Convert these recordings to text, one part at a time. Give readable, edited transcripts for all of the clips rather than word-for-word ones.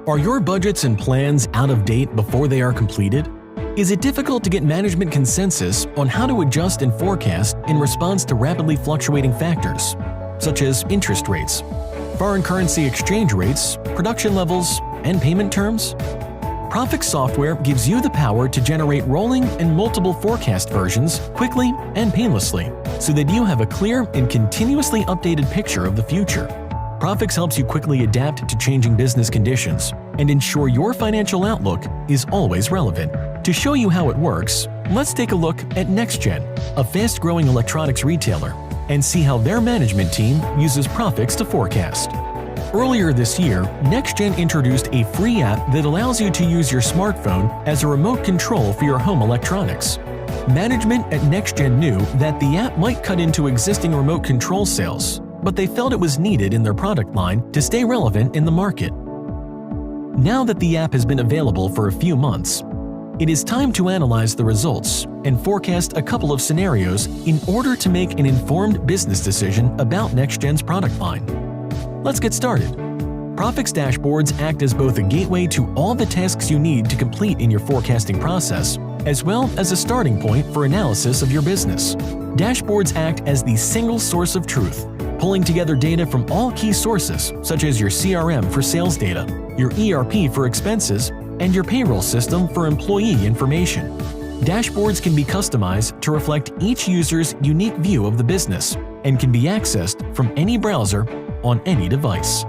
Are your budgets and plans out of date before they are completed? Is it difficult to get management consensus on how to adjust and forecast in response to rapidly fluctuating factors, such as interest rates, foreign currency exchange rates, production levels, and payment terms? Prophix software gives you the power to generate rolling and multiple forecast versions quickly and painlessly, so that you have a clear and continuously updated picture of the future. Prophix helps you quickly adapt to changing business conditions and ensure your financial outlook is always relevant. To show you how it works, let's take a look at NextGen, a fast-growing electronics retailer, and see how their management team uses Prophix to forecast. Earlier this year, NextGen introduced a free app that allows you to use your smartphone as a remote control for your home electronics. Management at NextGen knew that the app might cut into existing remote control sales, but they felt it was needed in their product line to stay relevant in the market. Now that the app has been available for a few months, it is time to analyze the results and forecast a couple of scenarios in order to make an informed business decision about NextGen's product line. Let's get started. Prophix dashboards act as both a gateway to all the tasks you need to complete in your forecasting process, as well as a starting point for analysis of your business. Dashboards act as the single source of truth, pulling together data from all key sources, such as your CRM for sales data, your ERP for expenses, and your payroll system for employee information. Dashboards can be customized to reflect each user's unique view of the business and can be accessed from any browser on any device.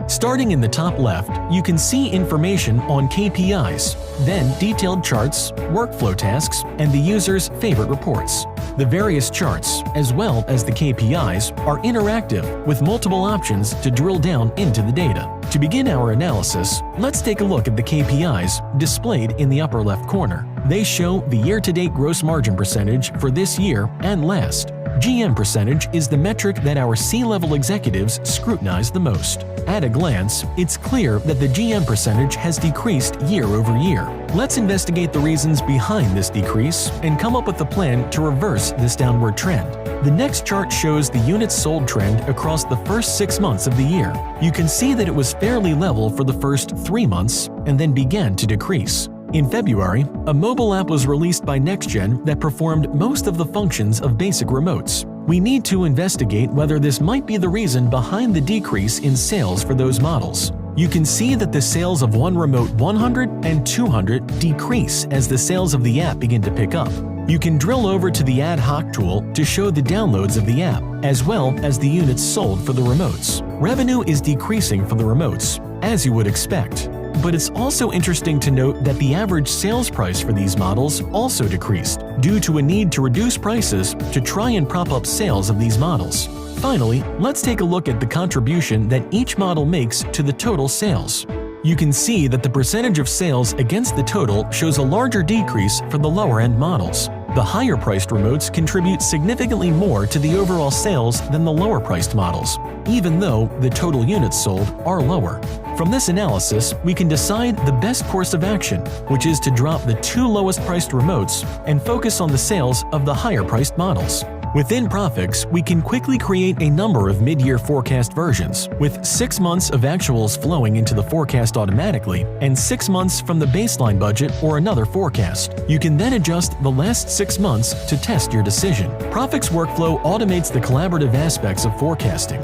Starting in the top left, you can see information on KPIs, then detailed charts, workflow tasks, and the user's favorite reports. The various charts, as well as the KPIs, are interactive with multiple options to drill down into the data. To begin our analysis, let's take a look at the KPIs displayed in the upper left corner. They show the year-to-date gross margin percentage for this year and last. GM percentage is the metric that our C-level executives scrutinize the most. At a glance, it's clear that the GM percentage has decreased year over year. Let's investigate the reasons behind this decrease and come up with a plan to reverse this downward trend. The next chart shows the units sold trend across the first 6 months of the year. You can see that it was fairly level for the first 3 months and then began to decrease. In February, a mobile app was released by NextGen that performed most of the functions of basic remotes. We need to investigate whether this might be the reason behind the decrease in sales for those models. You can see that the sales of one remote 100 and 200 decrease as the sales of the app begin to pick up. You can drill over to the ad hoc tool to show the downloads of the app, as well as the units sold for the remotes. Revenue is decreasing for the remotes, as you would expect. But it's also interesting to note that the average sales price for these models also decreased, due to a need to reduce prices to try and prop up sales of these models. Finally, let's take a look at the contribution that each model makes to the total sales. You can see that the percentage of sales against the total shows a larger decrease for the lower-end models. The higher-priced remotes contribute significantly more to the overall sales than the lower-priced models, even though the total units sold are lower. From this analysis, we can decide the best course of action, which is to drop the 2 lowest-priced remotes and focus on the sales of the higher-priced models. Within Prophix, we can quickly create a number of mid-year forecast versions, with 6 months of actuals flowing into the forecast automatically and 6 months from the baseline budget or another forecast. You can then adjust the last 6 months to test your decision. Prophix workflow automates the collaborative aspects of forecasting,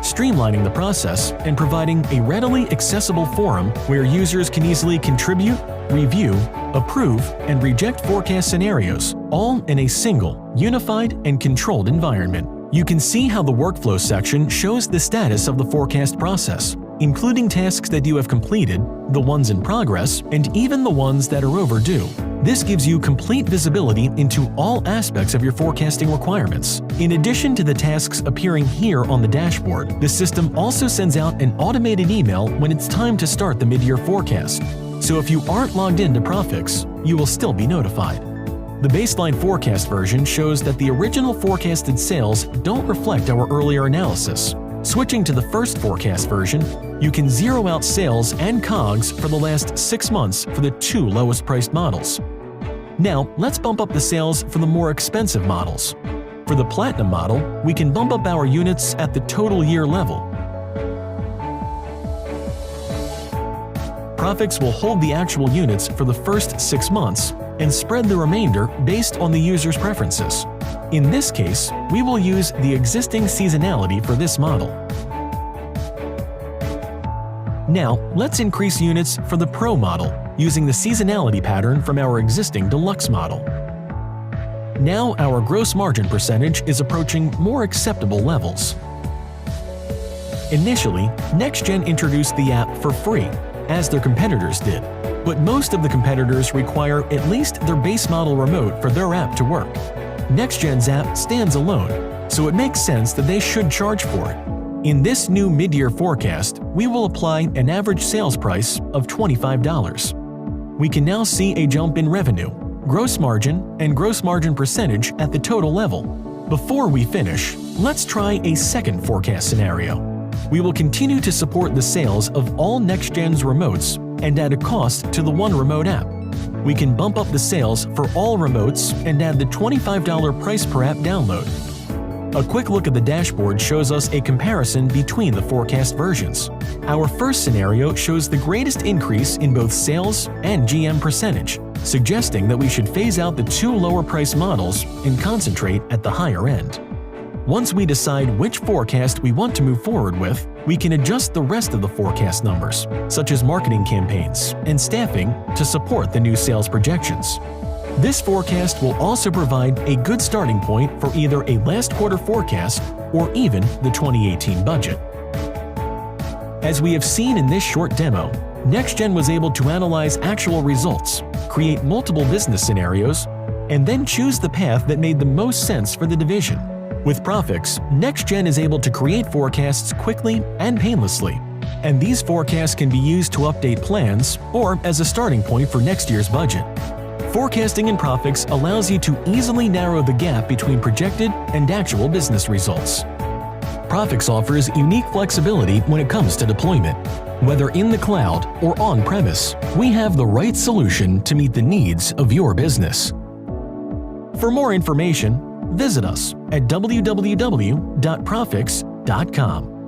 streamlining the process and providing a readily accessible forum where users can easily contribute, review, approve, and reject forecast scenarios, all in a single, unified, and controlled environment. You can see how the workflow section shows the status of the forecast process, including tasks that you have completed, the ones in progress, and even the ones that are overdue. This gives you complete visibility into all aspects of your forecasting requirements. In addition to the tasks appearing here on the dashboard, the system also sends out an automated email when it's time to start the mid-year forecast. So if you aren't logged into Prophix, you will still be notified. The baseline forecast version shows that the original forecasted sales don't reflect our earlier analysis. Switching to the first forecast version, you can zero out sales and COGS for the last 6 months for the 2 lowest priced models. Now, let's bump up the sales for the more expensive models. For the Platinum model, we can bump up our units at the total year level. Prophix will hold the actual units for the first 6 months and spread the remainder based on the user's preferences. In this case, we will use the existing seasonality for this model. Now, let's increase units for the Pro model using the seasonality pattern from our existing Deluxe model. Now our gross margin percentage is approaching more acceptable levels. Initially, NextGen introduced the app for free, as their competitors did, but most of the competitors require at least their base model remote for their app to work. NextGen's app stands alone, so it makes sense that they should charge for it. In this new mid-year forecast, we will apply an average sales price of $25. We can now see a jump in revenue, gross margin, and gross margin percentage at the total level. Before we finish, let's try a second forecast scenario. We will continue to support the sales of all NextGen's remotes and add a cost to the One Remote app. We can bump up the sales for all remotes and add the $25 price per app download. A quick look at the dashboard shows us a comparison between the forecast versions. Our first scenario shows the greatest increase in both sales and GM percentage, suggesting that we should phase out the 2 lower price models and concentrate at the higher end. Once we decide which forecast we want to move forward with, we can adjust the rest of the forecast numbers, such as marketing campaigns and staffing, to support the new sales projections. This forecast will also provide a good starting point for either a last quarter forecast or even the 2018 budget. As we have seen in this short demo, NextGen was able to analyze actual results, create multiple business scenarios, and then choose the path that made the most sense for the division. With Prophix, NextGen is able to create forecasts quickly and painlessly, and these forecasts can be used to update plans or as a starting point for next year's budget. Forecasting in Prophix allows you to easily narrow the gap between projected and actual business results. Prophix offers unique flexibility when it comes to deployment. Whether in the cloud or on-premise, we have the right solution to meet the needs of your business. For more information, visit us at www.prophix.com.